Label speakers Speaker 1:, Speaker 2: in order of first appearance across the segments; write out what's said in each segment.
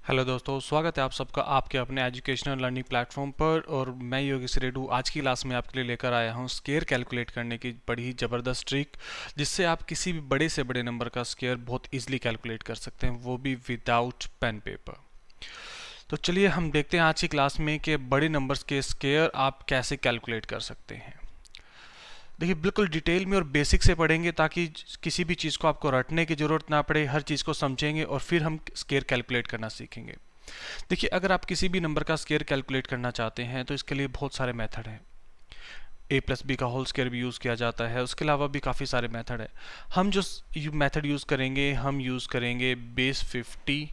Speaker 1: Hello दोस्तों, स्वागत है आप सबका आपके अपने एजुकेशनल लर्निंग प्लेटफॉर्म पर। और मैं योगेश रेड्डू आज की क्लास में आपके लिए लेकर आया हूं स्केयर कैलकुलेट करने की बड़ी ही ज़बरदस्त ट्रिक, जिससे आप किसी भी बड़े से बड़े नंबर का स्केयर बहुत इजीली कैलकुलेट कर सकते हैं, वो भी विदाउट पेन पेपर। तो चलिए हम देखते हैं आज की क्लास में कि बड़े नंबर्स के स्केयर आप कैसे कैलकुलेट कर सकते हैं। देखिए, बिल्कुल डिटेल में और बेसिक से पढ़ेंगे ताकि किसी भी चीज़ को आपको रटने की ज़रूरत ना पड़े, हर चीज़ को समझेंगे और फिर हम स्केयर कैलकुलेट करना सीखेंगे। देखिए, अगर आप किसी भी नंबर का स्केयर कैलकुलेट करना चाहते हैं तो इसके लिए बहुत सारे मेथड हैं। ए प्लस बी का होल स्केयर भी यूज़ किया जाता है, उसके अलावा भी काफ़ी सारे मेथड है। हम जो मेथड यूज़ करेंगे, हम यूज़ करेंगे बेस 50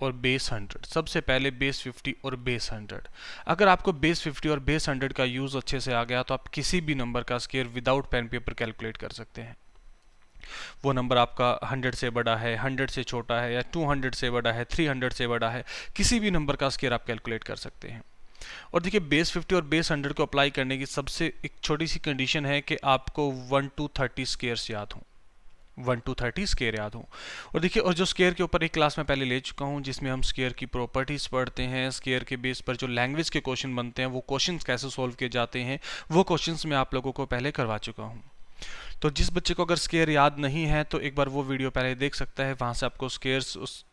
Speaker 1: और बेस 100। सबसे पहले बेस 50 और बेस 100। अगर आपको बेस 50 और बेस 100 का यूज़ अच्छे से आ गया तो आप किसी भी नंबर का square without pen paper calculate कर सकते हैं। वो नंबर आपका 100 से बड़ा है, 100 से छोटा है, या 200 से बड़ा है, 300 से बड़ा है, किसी भी नंबर का स्केयर आप कैलकुलेट कर सकते हैं। और देखिए, बेस 50 और बेस 100 को अप्लाई करने की सबसे एक छोटी सी कंडीशन है कि आपको 1 to 30 स्केयर्स याद हों। 1 to 30 स्केयर याद हों। और देखिए, और जो स्केयर के ऊपर एक क्लास में पहले ले चुका हूँ, जिसमें हम स्केयर की प्रॉपर्टीज़ पढ़ते हैं, स्केयर के बेस पर जो लैंग्वेज के क्वेश्चन बनते हैं, वो क्वेश्चंस कैसे सोल्व किए जाते हैं, वो क्वेश्चंस मैं आप लोगों को पहले करवा चुका हूँ। तो जिस बच्चे को अगर स्केयर याद नहीं है तो एक बार वो वीडियो पहले देख सकता है, वहाँ से आपको स्केयर्स, उस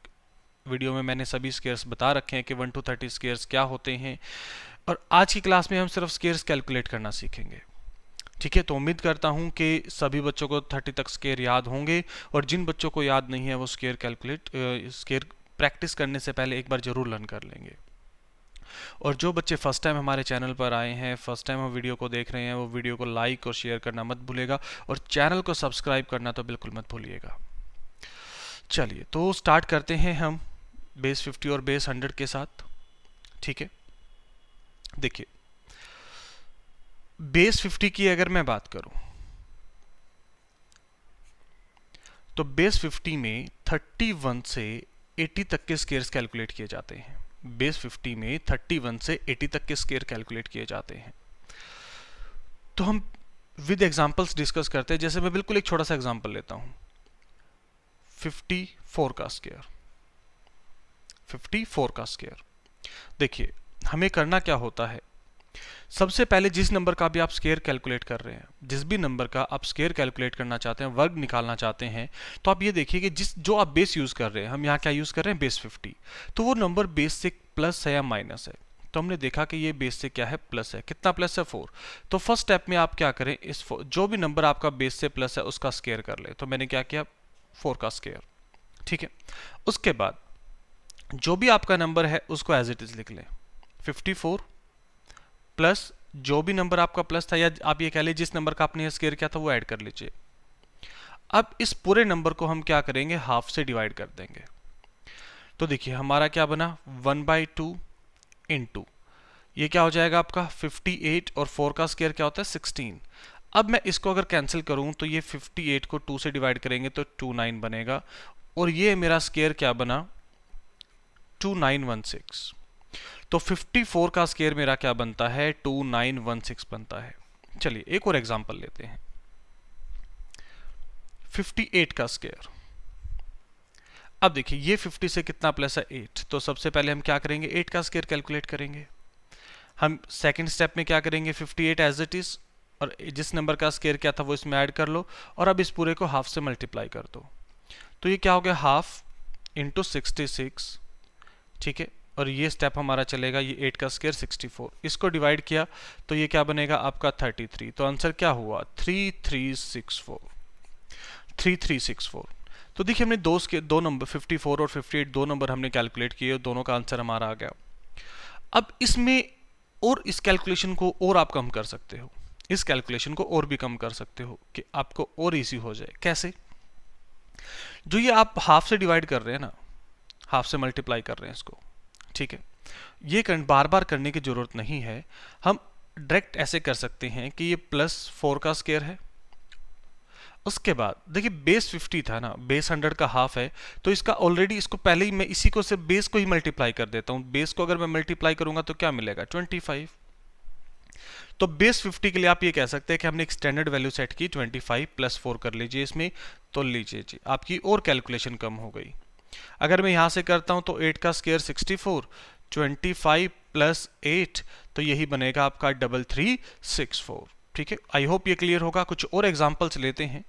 Speaker 1: वीडियो में मैंने सभी स्केयर्स बता रखे हैं कि 1 to 30 स्केयर्स क्या होते हैं। और आज की क्लास में हम सिर्फ स्केयर्स कैलकुलेट करना सीखेंगे। ठीक है, तो उम्मीद करता हूं कि सभी बच्चों को 30 तक स्केयर याद होंगे, और जिन बच्चों को याद नहीं है वो स्केयर प्रैक्टिस करने से पहले एक बार जरूर लर्न कर लेंगे। और जो बच्चे फर्स्ट टाइम हमारे चैनल पर आए हैं, फर्स्ट टाइम हम वीडियो को देख रहे हैं, वो वीडियो को लाइक और शेयर करना मत भूलिएगा, और चैनल को सब्सक्राइब करना तो बिल्कुल मत भूलिएगा। चलिए, तो स्टार्ट करते हैं हम बेस 50 और बेस 100 के साथ। ठीक है, देखिए, बेस 50 की अगर मैं बात करूं तो बेस 50 में 31 से 80 तक के स्केयर्स कैलकुलेट किए जाते हैं। बेस 50 में 31 से 80 तक के स्केयर कैलकुलेट किए जाते हैं। तो हम विद एग्जांपल्स डिस्कस करते हैं। जैसे मैं बिल्कुल एक छोटा सा एग्जांपल लेता हूं, 54 का स्केयर। 54 का स्केयर, देखिए, हमें करना क्या होता है। सबसे पहले जिस नंबर का भी आप स्केयर कैलकुलेट कर रहे हैं, जिस भी नंबर का आप स्केयर कैलकुलेट करना चाहते हैं, वर्ग निकालना चाहते हैं, तो आप ये देखिए कि जो आप बेस यूज कर रहे हैं, हम यहाँ क्या यूज कर रहे हैं, बेस 50। तो वो नंबर बेस से प्लस है या माइनस है। तो हमने देखा कि ये बेस से क्या है, प्लस है। कितना प्लस है, 4। तो फर्स्ट स्टेप में आप क्या करें, जो भी नंबर आपका बेस से प्लस है उसका स्केयर कर ले। तो मैंने क्या किया, 4 का स्केयर। ठीक है, उसके बाद जो भी आपका नंबर है उसको एज इट इज लिख लें, 54 प्लस जो भी नंबर आपका प्लस था, या आप ये कह लीजिए जिस नंबर का आपने स्केयर किया था वो ऐड कर लीजिए। अब इस पूरे नंबर को हम क्या करेंगे, हाफ से डिवाइड कर देंगे। तो देखिए हमारा क्या बना, 1/2 इंटू, ये क्या हो जाएगा आपका 58, और 4 का स्केयर क्या होता है, 16। अब मैं इसको अगर कैंसिल करूं तो ये 58 को 2 से डिवाइड करेंगे तो 29 बनेगा, और ये मेरा स्केयर क्या बना, 2916। तो 54 का स्केयर मेरा क्या बनता है, 2916 बनता है। चलिए एक और एग्जांपल लेते हैं, 58 का स्केयर। अब देखिए, ये 50 से कितना प्लस है, 8। तो सबसे पहले हम क्या करेंगे, 8 का स्केयर कैलकुलेट करेंगे। हम सेकंड स्टेप में क्या करेंगे, 58 एज इट इज, और जिस नंबर का स्केयर क्या था वो इसमें ऐड कर लो, और अब इस पूरे को हाफ से मल्टीप्लाई कर दो। तो ये क्या हो गया, हाफ इंटू 66। ठीक है, और ये स्टेप हमारा चलेगा, ये 8 का स्केयर 64, इसको डिवाइड किया तो ये क्या बनेगा आपका 33। तो आंसर क्या हुआ, 3364। 3364। तो देखिए, हमने दो नंबर 54 और 58 दो नंबर हमने कैलकुलेट किए, दोनों का आंसर हमारा आ गया। अब इसमें और इस कैलकुलेशन को और आप कम कर सकते हो, इस कैलकुलेशन को और भी कम कर सकते हो कि आपको और इजी हो जाए। कैसे, जो ये आप हाफ से डिवाइड कर रहे हैं ना, हाफ से मल्टीप्लाई कर रहे हैं इसको, ठीक है, ये बार बार करने की जरूरत नहीं है। हम डायरेक्ट ऐसे कर सकते हैं कि ये +4 का स्केयर है। उसके बाद देखिए, बेस 50 था ना, बेस 100 का हाफ है, तो इसका ऑलरेडी, इसको पहले ही मैं इसी को सिर्फ बेस को ही मल्टीप्लाई कर देता हूं। बेस को अगर मैं मल्टीप्लाई करूंगा तो क्या मिलेगा, 25। तो बेस 50 के लिए आप ये कह सकते हैं कि हमने एक स्टैंडर्ड वैल्यू सेट की, 25 + 4 कर लीजिए इसमें, तो लीजिए जी, आपकी और कैलकुलेशन कम हो गई। अगर मैं यहाँ से करता हूँ तो 8 का स्क्वायर 64, 25 प्लस 8, तो यही बनेगा आपका 3364। ठीक है, आई होप ये क्लियर होगा। कुछ और एग्जांपल्स लेते हैं।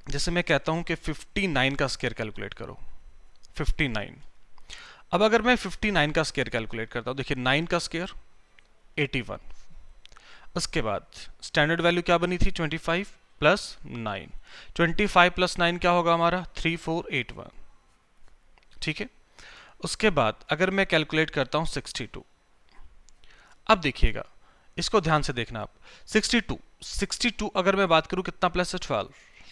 Speaker 1: जैसे मैं कहता हूं कि 59 का स्क्वायर कैलकुलेट करो, 59। अब अगर मैं 59 का स्क्वायर कैलकुलेट करता हूं, देखिए 9 का स्क्वायर 81, उसके बाद स्टैंडर्ड वैल्यू क्या बनी थी 25 प्लस 9, 25 प्लस 9 क्या होगा हमारा 3481। ठीक है, उसके बाद अगर मैं कैलकुलेट करता हूं 62, अब देखिएगा, इसको ध्यान से देखना आप, 62 अगर मैं बात करूं कितना प्लस है 12,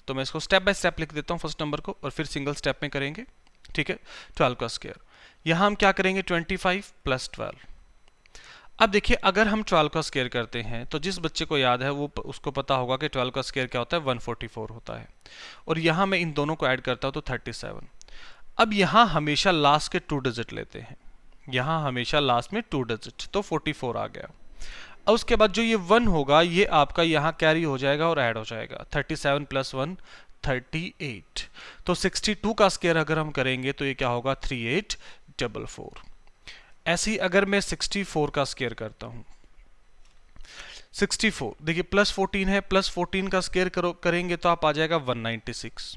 Speaker 1: तो मैं इसको स्टेप बाय स्टेप लिख देता हूं फर्स्ट नंबर को और फिर सिंगल स्टेप में करेंगे। ठीक है, 12 का स्क्वायर, यहां हम क्या करेंगे 25 प्लस 12। अब देखिए अगर हम 12 का स्क्वायर करते हैं तो जिस बच्चे को याद है वो उसको पता होगा कि 12 का स्क्वायर क्या होता है 144 होता है, और यहां मैं इन दोनों को ऐड करता हूं तो 37। अब यहां हमेशा लास्ट के 2 डिजिट लेते हैं, यहां हमेशा लास्ट में 2 डिजिट, तो 44 आ गया। अब उसके बाद जो ये 1 होगा ये आपका यहाँ कैरी हो जाएगा और ऐड हो जाएगा, 37 प्लस 1 38। तो 62 का स्क्वायर अगर हम करेंगे तो ये क्या होगा 3844। ऐसे ही अगर मैं 64 का स्क्वायर करता हूँ, 64 देखिए प्लस 14 है, प्लस 14 का स्क्वायर करेंगे तो आप आ जाएगा 196।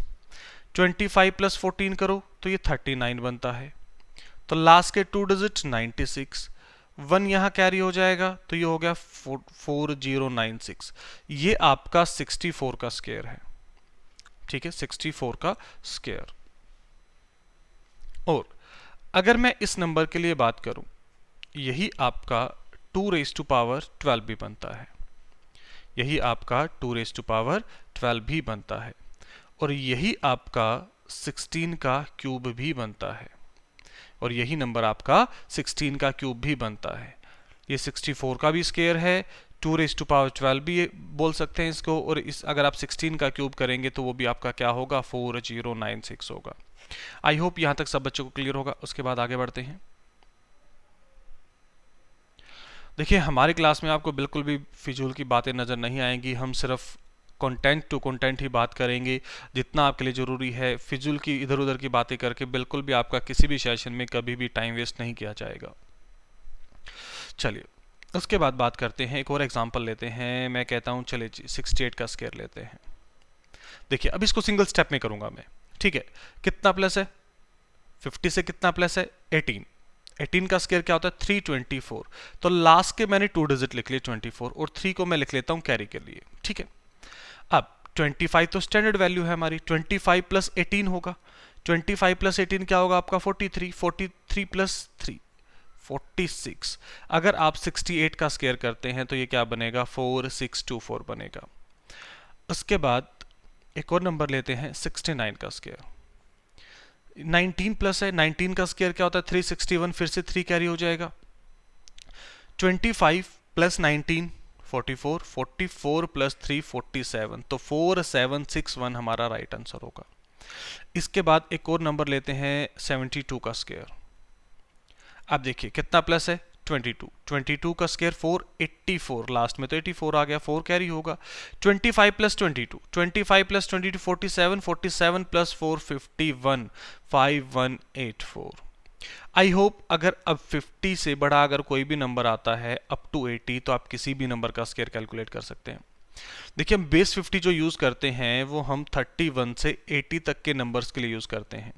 Speaker 1: 25 प्लस 14 करो तो ये 39 बनता है, तो लास्ट के 2 डिजिट 96, 1 यहाँ कैरी हो जाएगा तो ये हो गया 4096। ये आपका 64 का स्क्वायर है। ठीक है, 64 का स्क्वायर। और अगर मैं इस नंबर के लिए बात करूं, यही आपका 2 रेज़ टू पावर 12 भी बनता है, यही आपका 2 रेज़ टू पावर 12 भी बनता है, और यही आपका 16 का क्यूब भी बनता है, और यही नंबर आपका 16 का क्यूब भी बनता है। ये 64 का भी स्क्वायर है, 2 रेज़ टू पावर 12 भी बोल सकते हैं इसको, और इस अगर आप 16 का क्यूब करेंगे तो वो भी आपका क्या होगा 4096 होगा। आई होप यहां तक सब बच्चों को क्लियर होगा। उसके बाद आगे बढ़ते हैं। देखिए हमारी क्लास में आपको बिल्कुल भी फिजूल की बातें नज़र नहीं आएंगी, हम सिर्फ कंटेंट टू कंटेंट ही बात करेंगे जितना आपके लिए ज़रूरी है। फिजूल की इधर उधर की बातें करके बिल्कुल भी आपका किसी भी सेशन में कभी भी टाइम वेस्ट नहीं किया जाएगा। चलिए उसके बाद बात करते हैं, एक और एग्जांपल लेते हैं। मैं कहता हूं चलिए 68 का स्क्वायर लेते हैं। देखिए अब इसको सिंगल स्टेप में करूंगा मैं। ठीक है, कितना प्लस है 50 से कितना प्लस है 18, 18 का स्क्वायर क्या होता है 324, तो लास्ट के मैंने 2 डिजिट लिख लिए 24 और 3 को मैं लिख लेता हूं कैरी के लिए। ठीक है, अब 25 तो स्टैंडर्ड वैल्यू है हमारी, 25 प्लस 18 होगा, 25 प्लस 18 क्या होगा आपका 43, 43 प्लस 3 46। अगर आप 68 का स्क्वायर करते हैं तो ये क्या बनेगा 4624 बनेगा। उसके बाद एक और नंबर लेते हैं 69 का स्क्वायर, 19 प्लस है, 19 का स्क्वायर क्या होता है 361, फिर से 3 कैरी हो जाएगा, 25 प्लस 19 44, 44 प्लस 3 47, तो 4761 हमारा राइट आंसर होगा। इसके बाद एक और नंबर लेते हैं 72 का स्क्वायर। अब देखिए कितना प्लस है 22, 22 का स्क्वायर 484, लास्ट में तो 84 आ गया, 4 कैरी होगा, 25 plus 22, 25 plus 22 47, 47 plus 4 51, 5184। I hope अगर अब 50 से बड़ा अगर कोई भी नंबर आता है अप टू 80 तो आप किसी भी नंबर का स्क्वायर कैलकुलेट कर सकते हैं। देखिए हम बेस 50 जो यूज़ करते हैं वो हम 31 से 80 तक के नंबर्स के लिए यूज़ करते हैं,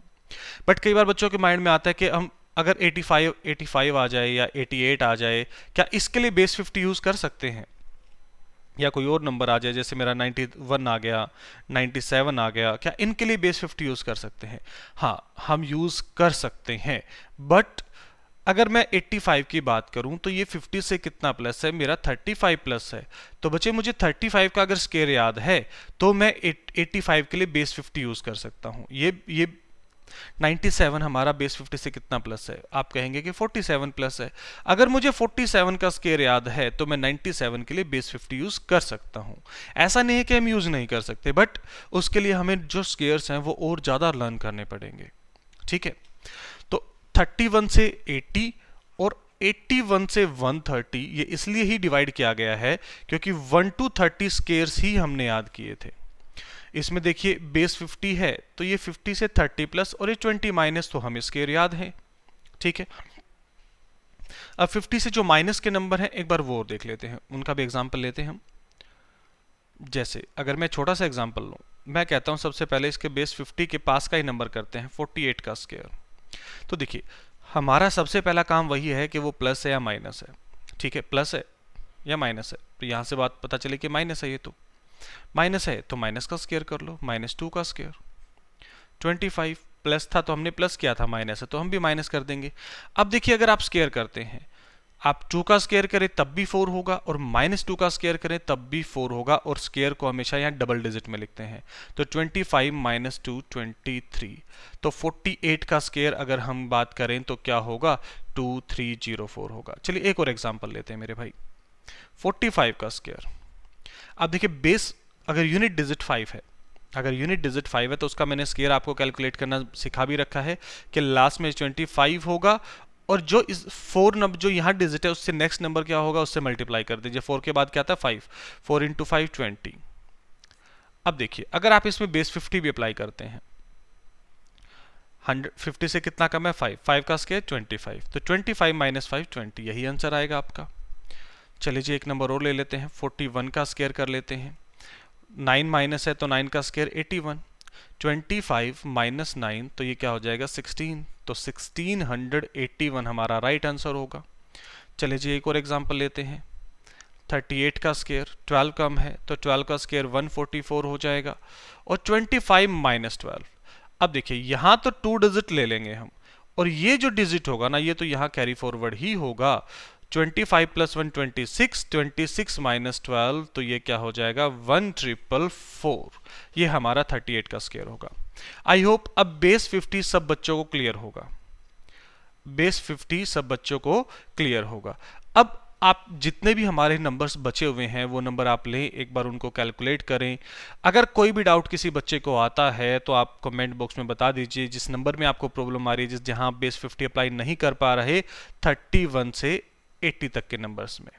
Speaker 1: बट कई बार बच्चों के माइंड में आता है कि हम अगर 85 आ जाए या 88 आ जाए, क्या इसके लिए बेस 50 यूज़ कर सकते हैं, या कोई और नंबर आ जाए जैसे मेरा 91 आ गया, 97 आ गया, क्या इनके लिए बेस 50 यूज़ कर सकते हैं? हाँ हम यूज़ कर सकते हैं, बट अगर मैं 85 की बात करूं तो ये 50 से कितना प्लस है मेरा 35 प्लस है, तो बच्चे मुझे 35 का अगर स्क्वायर याद है तो मैं 85 के लिए बेस 50 यूज़ कर सकता हूं। ये 97 हमारा बेस 50 से कितना प्लस है, आप कहेंगे कि 47 प्लस है। अगर मुझे 47 का स्क्वायर याद है तो मैं 97 के लिए बेस 50 यूज़ कर सकता हूं। ऐसा नहीं है कि हम यूज़ नहीं कर सकते, बट उसके लिए हमें जो स्क्वायर्स हैं वो और ज़्यादा लर्न करने पड़ेंगे। ठीक है, तो 31 से 80 और 81 से 130 ये इसलिए ही डिवाइड किया गया है क्योंकि 1 to 30 स्क्वायर्स ही हमने याद किए थे। इसमें देखिए बेस 50 है तो ये 50 से 30 प्लस और ये 20 माइनस, तो हमें स्क्वायर याद है। ठीक है, अब 50 से जो माइनस के नंबर हैं एक बार वो देख लेते हैं, उनका भी एग्जांपल लेते हैं हम। जैसे अगर मैं छोटा सा एग्जांपल लूँ, मैं कहता हूँ सबसे पहले इसके बेस 50 के पास का ही नंबर करते हैं 48 का स्क्वायर। तो देखिए हमारा सबसे पहला काम वही है कि वो प्लस है या माइनस है। ठीक है, प्लस है या माइनस है, तो यहाँ से बात पता चली कि माइनस है, ये तो माइनस है तो माइनस का स्क्वायर कर लो, -2 का स्क्वायर। 25 प्लस था तो हमने प्लस किया था, माइनस है तो हम भी माइनस कर देंगे। अब देखिए अगर आप स्क्वायर करते हैं, आप 2 का स्क्वायर करें तब भी 4 होगा और -2 का स्क्वायर करें तब भी 4 होगा, और स्क्वायर को हमेशा यहाँ डबल डिजिट में लिखते हैं। तो 25 - 2 23, तो 48 का स्क्वायर अगर हम बात करें तो क्या होगा, 2304 होगा। चलिए एक और एग्जांपल लेते हैं मेरे भाई, 45 का स्क्वायर। अब देखिए बेस अगर यूनिट डिजिट 5 है, अगर यूनिट डिजिट 5 है तो उसका मैंने स्क्वायर आपको कैलकुलेट करना सिखा भी रखा है कि लास्ट में 25 होगा और जो इस 4 नंबर जो यहाँ डिजिट है उससे नेक्स्ट नंबर क्या होगा, उससे मल्टीप्लाई कर दीजिए। 4 के बाद क्या आता है 5, 4 × 5 20। अब देखिए अगर आप इसमें बेस 50 भी अप्लाई करते हैं, 150 से कितना कम है 5, 5 का स्क्वायर 25, तो 25 - 5 20, यही आंसर आएगा आपका। चलिए जी एक नंबर और ले लेते हैं, 41 का स्क्वायर कर लेते हैं। 9 माइनस है तो 9 का स्क्वायर 81, 25 - 9 तो ये क्या हो जाएगा 16, तो 1681 हमारा राइट आंसर होगा। चलिए जी एक और एग्जांपल लेते हैं, 38 का स्क्वायर 12 कम है तो 12 का स्क्वायर 144 हो जाएगा, और 25 - 12। अब देखिए यहाँ तो 2 डिजिट ले लेंगे हम, और ये जो डिजिट होगा ना ये तो यहाँ कैरी फॉरवर्ड ही होगा। 25 + 1 26, 26 - 12 तो ये क्या हो जाएगा 1444। ये हमारा 38 का स्क्वायर होगा। आई होप अब बेस 50 सब बच्चों को क्लियर होगा, बेस 50 सब बच्चों को क्लियर होगा। अब आप जितने भी हमारे नंबर्स बचे हुए हैं वो नंबर आप लें, एक बार उनको कैलकुलेट करें। अगर कोई भी डाउट किसी बच्चे को आता है तो आप कमेंट बॉक्स में बता दीजिए, जिस नंबर में आपको प्रॉब्लम आ रही है, जहां आप बेस 50 अप्लाई नहीं कर पा रहे 31 से 80 तक के नंबर्स में,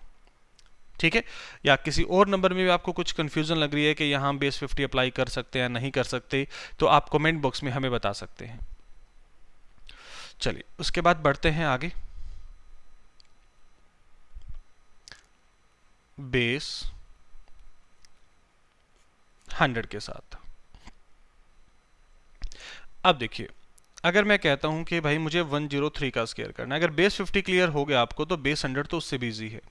Speaker 1: ठीक है, या किसी और नंबर में भी आपको कुछ कंफ्यूजन लग रही है कि यहाँ बेस 50 अप्लाई कर सकते हैं नहीं कर सकते, तो आप कमेंट बॉक्स में हमें बता सकते हैं। चलिए उसके बाद बढ़ते हैं आगे, बेस 100 के साथ। अब देखिए अगर मैं कहता हूं कि भाई मुझे 103 का स्क्वायर करना है, अगर बेस 50 क्लियर हो गया आपको तो बेस 100 तो उससे भी ईजी है।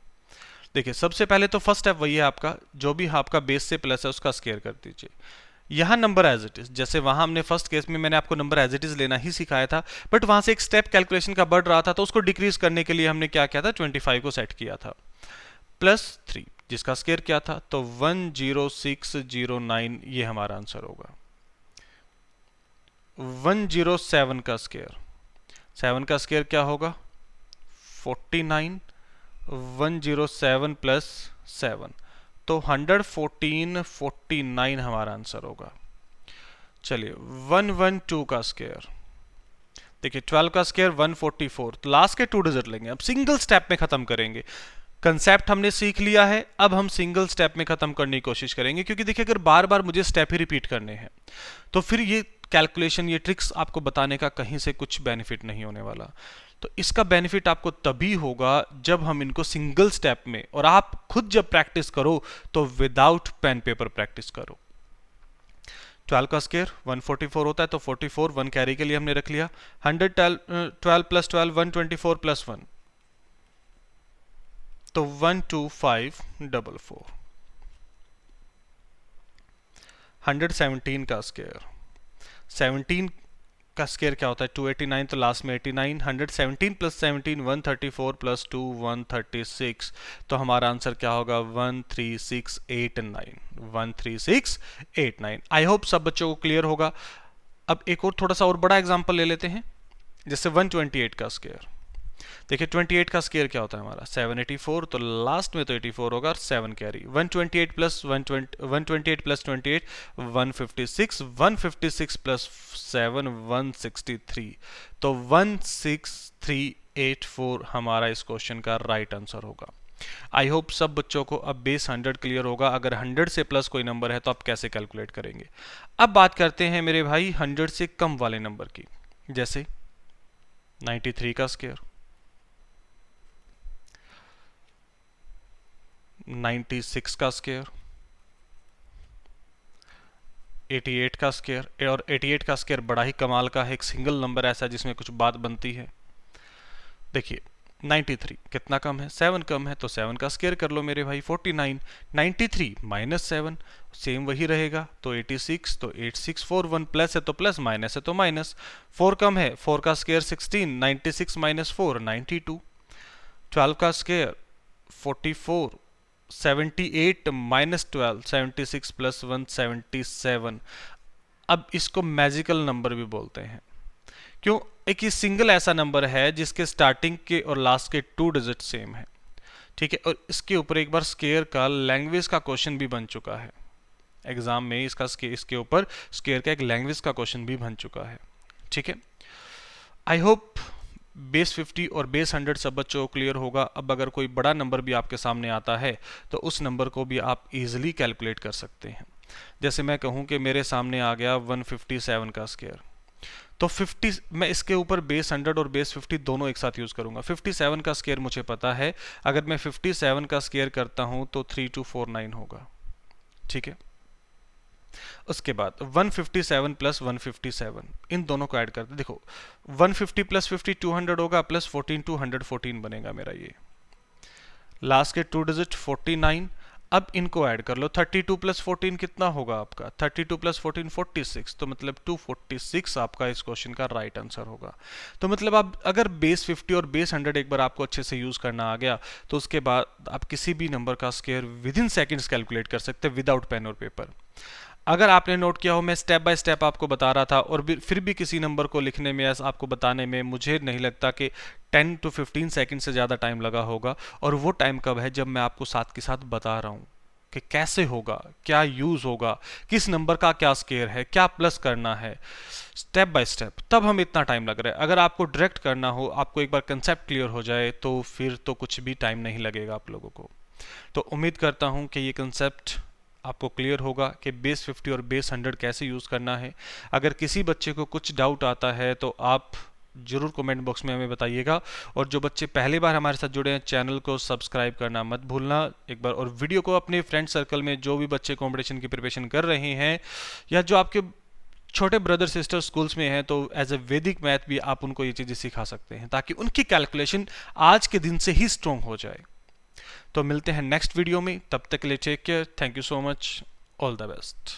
Speaker 1: देखिए सबसे पहले तो फर्स्ट स्टेप वही है आपका, जो भी आपका बेस से प्लस है उसका स्क्वायर कर दीजिए। यहाँ नंबर एज इट इज, जैसे वहां हमने फर्स्ट केस में मैंने आपको नंबर एज इट इज लेना ही सिखाया था, बट वहां से एक स्टेप कैलकुलेशन का बढ़ रहा था तो उसको डिक्रीज करने के लिए हमने क्या किया था 25 को सेट किया था, +3 जिसका स्क्वायर क्या था, तो 10609 ये हमारा आंसर होगा। 107 का स्क्वायर, 7 का स्क्वायर क्या होगा 49, 107 + 7 तो 114 49 हमारा आंसर होगा। चलिए 112 का स्क्वायर, देखिए 12 का स्क्वायर 144, तो लास्ट के 2 डिजिट लेंगे, अब सिंगल स्टेप में खत्म करेंगे। कंसेप्ट हमने सीख लिया है, अब हम सिंगल स्टेप में खत्म करने की कोशिश करेंगे, क्योंकि देखिए अगर बार बार मुझे स्टेप ही रिपीट करने हैं तो फिर ये कैलकुलेशन, ये ट्रिक्स आपको बताने का कहीं से कुछ बेनिफिट नहीं होने वाला। तो इसका बेनिफिट आपको तभी होगा जब हम इनको सिंगल स्टेप में, और आप खुद जब प्रैक्टिस करो तो विदाउट पेन पेपर प्रैक्टिस करो। 12 का स्क्वायर 144 होता है तो 44 1 कैरी के लिए हमने रख लिया, 112 + 12 124 + 1 तो 12544। 117 का स्क्वायर, 17 का स्क्वायर क्या होता है 289, तो लास्ट में 89, 117 + 17 134 + 2 136, तो हमारा आंसर क्या होगा 13689, 13689। आई होप सब बच्चों को क्लियर होगा। अब एक और थोड़ा सा और बड़ा एग्जांपल ले लेते हैं, जैसे 128 का स्क्वायर। देखिए 28 का स्क्वायर क्या होता है हमारा 784, तो लास्ट में तो 84 होगा और 7 कैरी, 128 + 128 + 28 156, 156 + 7 163, तो 16384 हमारा इस क्वेश्चन का राइट आंसर होगा। आई होप सब बच्चों को अब बेस 100 क्लियर होगा। अगर 100 से प्लस कोई नंबर है तो आप कैसे कैलकुलेट करेंगे। अब बात करते हैं मेरे भाई 100 से कम वाले नंबर की, जैसे 93 का स्क्वायर, 96 का स्क्वायर, 88 का स्क्वायर। और 88 का स्क्वायर बड़ा ही कमाल का है, एक सिंगल नंबर ऐसा जिसमें कुछ बात बनती है। देखिए 93 कितना कम है, 7 कम है, तो 7 का स्क्वायर कर लो मेरे भाई 49। 93 माइनस 7 सेम वही रहेगा, तो 86, तो 8641 प्लस है तो प्लस, माइनस है तो माइनस। 4 कम है, 4 का स्क्वायर 16, 96 माइनस 4 92। 12 का स्क्वायर 44, 78 माइनस 12 76 प्लस 1 77। अब इसको मैजिकल नंबर भी बोलते हैं, क्यों? एक ये सिंगल ऐसा नंबर है जिसके स्टार्टिंग के और लास्ट के 2 डिजिट सेम है, ठीक है। और इसके ऊपर एक बार स्क्वायर का लैंग्वेज का क्वेश्चन भी बन चुका है एग्जाम में, इसके ऊपर स्क्वायर का एक लैंग्वेज का क्वेश्चन भी बन चुका है, ठीक है। आई होप बेस 50 और बेस 100 सब बच्चों को क्लियर होगा। अब अगर कोई बड़ा नंबर भी आपके सामने आता है तो उस नंबर को भी आप इजीली कैलकुलेट कर सकते हैं। जैसे मैं कहूं कि मेरे सामने आ गया 157 का स्क्वायर, तो 50 मैं इसके ऊपर बेस 100 और बेस 50 दोनों एक साथ यूज करूंगा। 57 का स्क्वायर मुझे पता है, अगर मैं 57 का स्क्वायर करता हूं तो 3249 होगा, ठीक है। उसके बाद 157 प्लस 157, इन दोनों को ऐड करते, देखो 150 प्लस 50 200 होगा, प्लस 14 214 बनेगा मेरा ये। लास्ट के 2 डिजिट 49। अब इनको ऐड कर लो, 32 प्लस 14 कितना होगा आपका, 32 प्लस 14 46, तो मतलब 246 आपका इस क्वेश्चन का राइट आंसर होगा। तो मतलब आप अगर बेस 50 और बेस 100 एक बार आपको अच्छे से यूज करना आ गया तो उसके बाद आप किसी भी नंबर का square with in seconds calculate कर सकते हैं विदाउट पेन और पेपर। अगर आपने नोट किया हो, मैं स्टेप बाय स्टेप आपको बता रहा था और फिर भी किसी नंबर को लिखने में या आपको बताने में मुझे नहीं लगता कि 10 to 15 सेकंड से ज़्यादा टाइम लगा होगा। और वो टाइम कब है, जब मैं आपको साथ के साथ बता रहा हूँ कि कैसे होगा, क्या यूज़ होगा, किस नंबर का क्या स्क्वायर है, क्या प्लस करना है, स्टेप बाय स्टेप, तब हम इतना टाइम लग रहा है। अगर आपको डायरेक्ट करना हो, आपको एक बार कंसेप्ट क्लियर हो जाए तो फिर तो कुछ भी टाइम नहीं लगेगा आप लोगों को। तो उम्मीद करता हूँ कि ये कंसेप्ट आपको क्लियर होगा कि बेस 50 और बेस 100 कैसे यूज़ करना है। अगर किसी बच्चे को कुछ डाउट आता है तो आप जरूर कमेंट बॉक्स में हमें बताइएगा। और जो बच्चे पहली बार हमारे साथ जुड़े हैं, चैनल को सब्सक्राइब करना मत भूलना एक बार, और वीडियो को अपने फ्रेंड सर्कल में जो भी बच्चे कॉम्पिटिशन की प्रिपरेशन कर रहे हैं या जो आपके छोटे ब्रदर सिस्टर स्कूल्स में हैं, तो एज ए वैदिक मैथ भी आप उनको ये चीज़ें सिखा सकते हैं ताकि उनकी कैलकुलेशन आज के दिन से ही स्ट्रॉन्ग हो जाए। तो मिलते हैं नेक्स्ट वीडियो में, तब तक के लिए take care, thank you so much, all the best.